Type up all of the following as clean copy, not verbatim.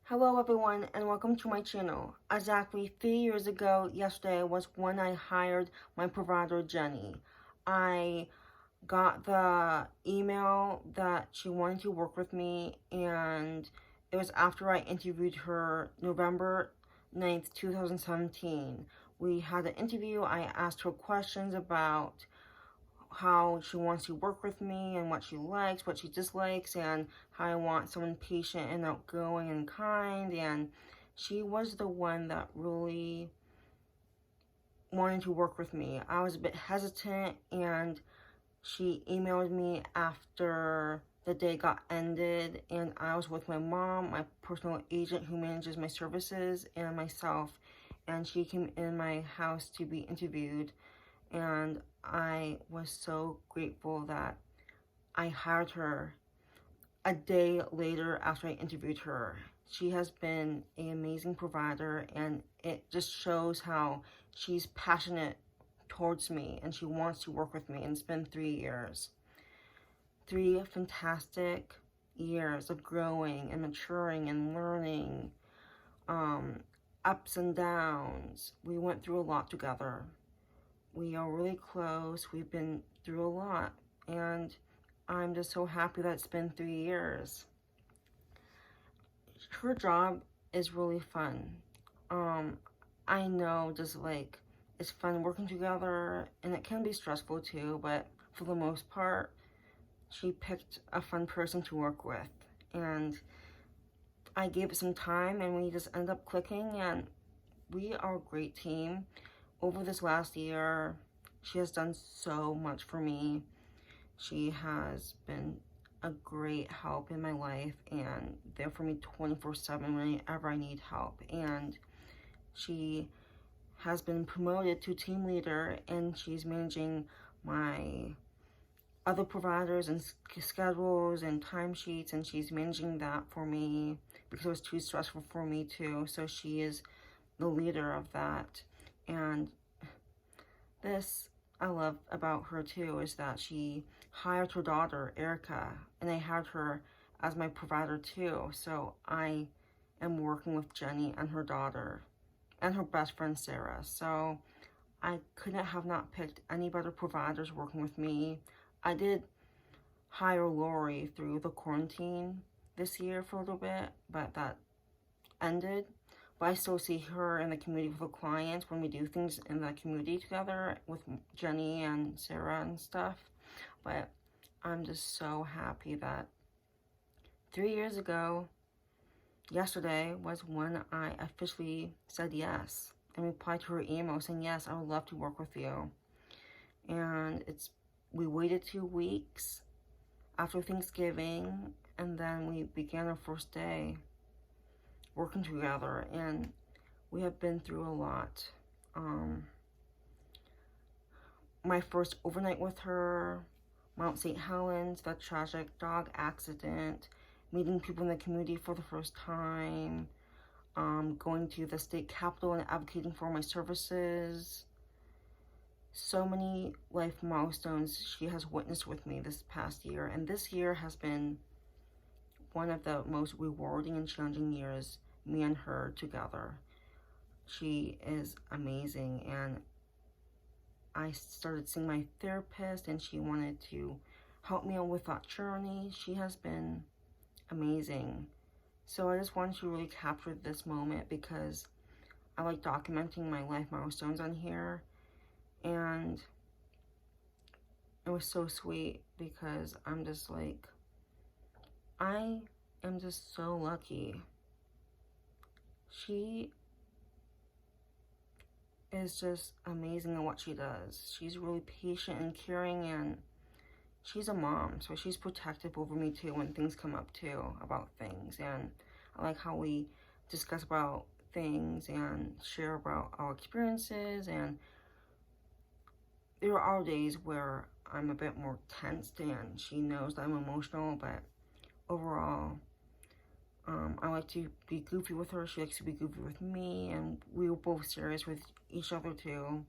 Hello everyone and welcome to my channel. Exactly 3 years ago, yesterday was when I hired my provider Jenny. I got the email that she wanted to work with me, and it was after I interviewed her November 9th, 2017. We had an interview. I asked her questions about how she wants to work with me and what she likes, what she dislikes, and how I want someone patient and outgoing and kind. And she was the one that really wanted to work with me. I was a bit hesitant, and she emailed me after the day got ended, and I was with my mom, my personal agent who manages my services, and myself, and she came in my house to be interviewed. And I was so grateful that I hired her a day later after I interviewed her. She has been an amazing provider, and it just shows how she's passionate towards me and she wants to work with me. And it's been 3 years. 3 fantastic years of growing and maturing and learning, ups and downs. We went through a lot together. We are really close. We've been through a lot, and I'm just so happy that it's been 3 years. Her job is really fun. I know just like it's fun working together, and it can be stressful too, but for the most part, she picked a fun person to work with, and I gave it some time, and we just ended up clicking, and we are a great team. Over this last year, she has done so much for me. She has been a great help in my life and there for me 24/7 whenever I need help. And she has been promoted to team leader, and she's managing my other providers and schedules and timesheets, and she's managing that for me because it was too stressful for me too. So she is the leader of that. And this I love about her too is that she hired her daughter Erica, and I hired her as my provider too. So I am working with Jenny and her daughter and her best friend Sarah. So I couldn't have not picked any better providers working with me. I did hire Lori through the quarantine this year for a little bit, but that ended. But I still see her in the community with the clients when we do things in the community together with Jenny and Sarah and stuff. But I'm just so happy that 3 years ago, yesterday was when I officially said yes and replied to her email saying, yes, I would love to work with you. And we waited 2 weeks after Thanksgiving, and then we began our first day working together, and we have been through a lot. My first overnight with her, Mount St. Helens, that tragic dog accident, meeting people in the community for the first time, going to the state capitol and advocating for my services. So many life milestones she has witnessed with me this past year, and this year has been one of the most rewarding and challenging years, me and her together. She is amazing, and I started seeing my therapist, and she wanted to help me on with that journey. She has been amazing. So I just wanted to really capture this moment because I like documenting my life milestones on here, and it was so sweet because I'm just like, I am just so lucky. She is just amazing at what she does. She's really patient and caring, and she's a mom, so she's protective over me too when things come up too about things. And I like how we discuss about things and share about our experiences. And there are days where I'm a bit more tensed, and she knows that I'm emotional, but overall, I like to be goofy with her. She likes to be goofy with me, and we were both serious with each other too.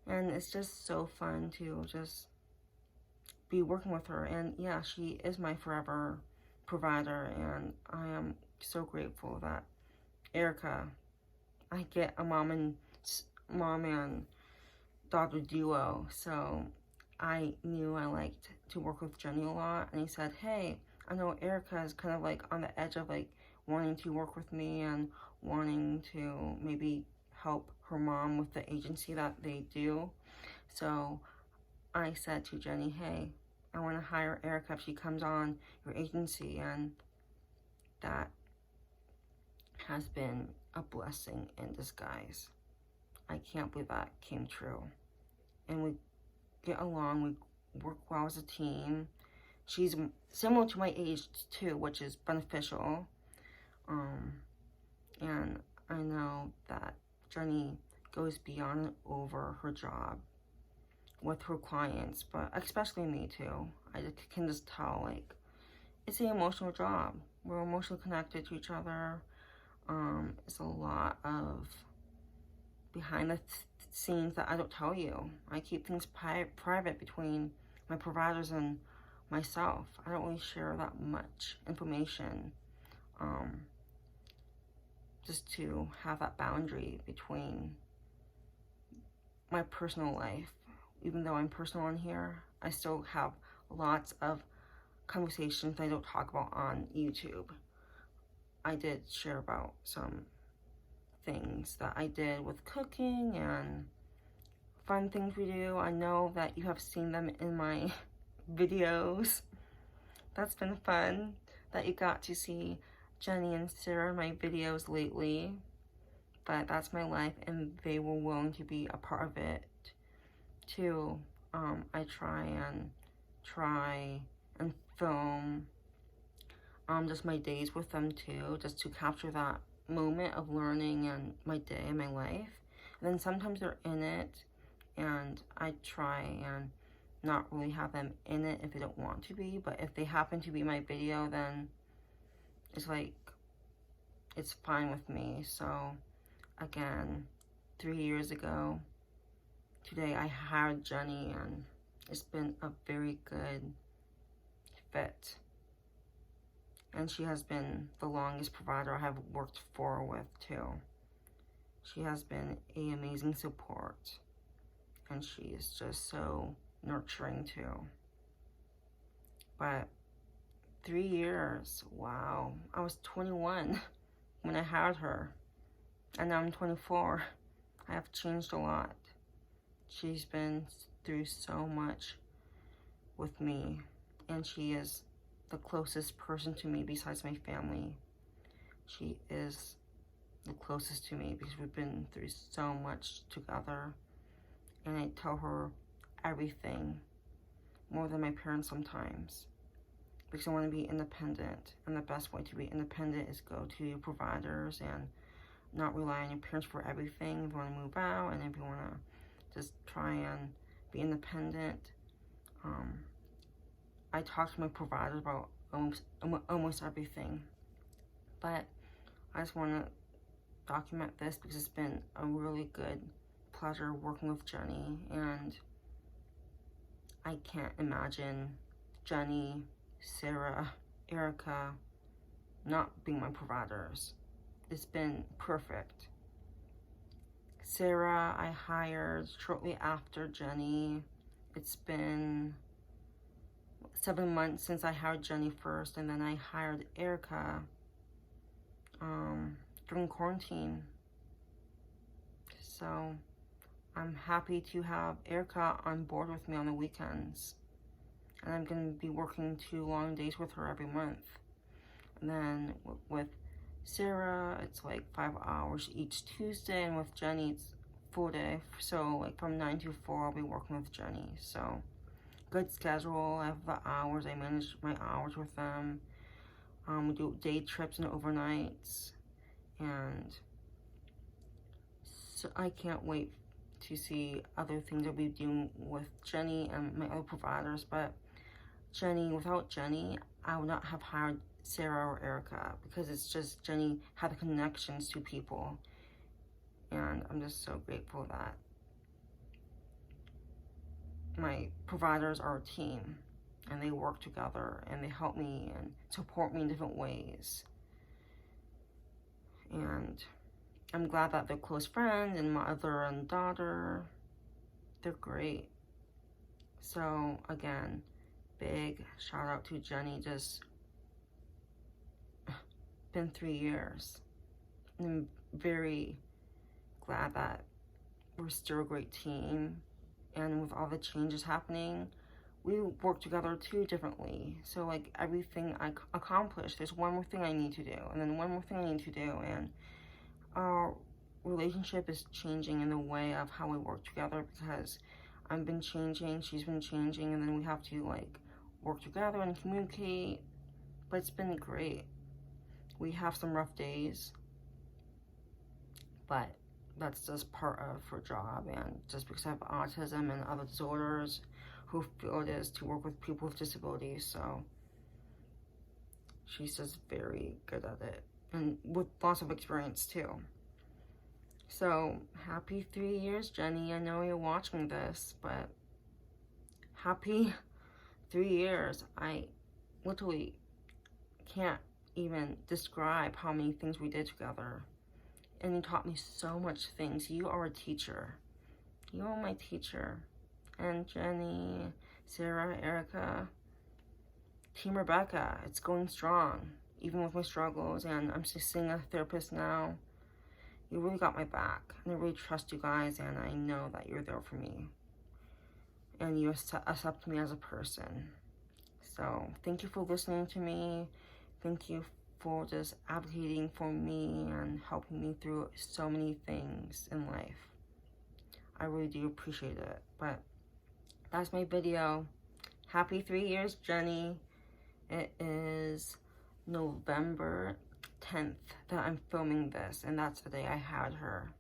And it's just so fun to just be working with her. And yeah, she is my forever provider, and I am so grateful that Erica, I get a mom and daughter duo, so I knew I liked to work with Jenny a lot, and he said, hey, I know Erica is kind of like on the edge of like wanting to work with me and wanting to maybe help her mom with the agency that they do. So I said to Jenny, hey, I want to hire Erica if she comes on your agency, and that has been a blessing in disguise. I can't believe that came true. And we get along, we work well as a team. She's similar to my age too, which is beneficial. And I know that Jenny goes beyond and over her job with her clients, but especially me too. I can just tell, like, it's an emotional job. We're emotionally connected to each other. It's a lot of behind the scenes that I don't tell you. I keep things private between my providers and myself. I don't really share that much information, just to have that boundary between my personal life. Even though I'm personal on here, I still have lots of conversations I don't talk about on YouTube. I did share about some things that I did with cooking and fun things we do. I know that you have seen them in my videos. That's been fun that you got to see Jenny and Sarah in my videos lately. But that's my life, and they were willing to be a part of it too. I try and film just my days with them too, just to capture that moment of learning and my day and my life. And then sometimes they're in it, and I try and not really have them in it if they don't want to be, but if they happen to be in my video, then it's like, it's fine with me. So again, 3 years ago today, I hired Jenny, and it's been a very good fit. And she has been the longest provider I have worked for with too. She has been an amazing support, and she is just so nurturing too. But 3 years, wow. I was 21 when I hired her, and now I'm 24. I have changed a lot. She's been through so much with me, and she is the closest person to me besides my family. She is the closest to me because we've been through so much together, and I tell her everything, more than my parents sometimes, because I want to be independent, and the best way to be independent is go to your providers and not rely on your parents for everything. If you want to move out, and if you want to just try and be independent, I talk to my providers about almost everything. But I just want to document this because it's been a really good pleasure working with Jenny, and I can't imagine Jenny, Sarah, Erica not being my providers. It's been perfect. Sarah I hired shortly after Jenny. It's been 7 months since I hired Jenny first, and then I hired Erica during quarantine. So I'm happy to have Erica on board with me on the weekends, and I'm going to be working 2 long days with her every month. And then with Sarah, it's like 5 hours each Tuesday, and with Jenny, it's full day. So like from 9 to 4, I'll be working with Jenny. So good schedule. I have the hours. I manage my hours with them. We do day trips and overnights, and so I can't wait to see other things I'll be doing with Jenny and my other providers. But Jenny, without Jenny, I would not have hired Sarah or Erica, because it's just Jenny had the connections to people, and I'm just so grateful that my providers are a team, and they work together and they help me and support me in different ways. And I'm glad that they're close friends, and mother and daughter, they're great. So again, big shout out to Jenny. Just been 3 years. I'm very glad that we're still a great team, and with all the changes happening, we work together too differently. So like everything I accomplish, there's one more thing I need to do, and then one more thing I need to do, and our relationship is changing in the way of how we work together, because I've been changing, she's been changing, and then we have to like work together and communicate. But it's been great. We have some rough days, but that's just part of her job. And just because I have autism and other disorders, who feel it is to work with people with disabilities, so she's just very good at it, and with lots of experience too. So happy 3 years, Jenny. I know you're watching this, but happy 3 years. I literally can't even describe how many things we did together, and you taught me so much things. You are a teacher. You are my teacher. And Jenny, Sarah, Erica, Team Rebecca, it's going strong, even with my struggles, and I'm just seeing a therapist now. You really got my back, and I really trust you guys, and I know that you're there for me, and you accept me as a person. So thank you for listening to me. Thank you for just advocating for me and helping me through so many things in life. I really do appreciate it. But that's my video. Happy 3 years, Jenny. It is November 10th that I'm filming this, and that's the day I had her.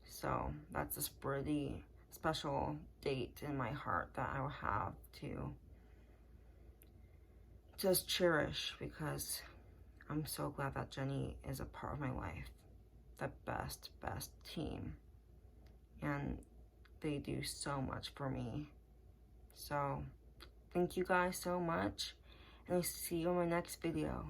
So that's a pretty special date in my heart that I will have to just cherish, because I'm so glad that Jenny is a part of my life. The best team. And they do so much for me. So thank you guys so much, and I'll see you in my next video.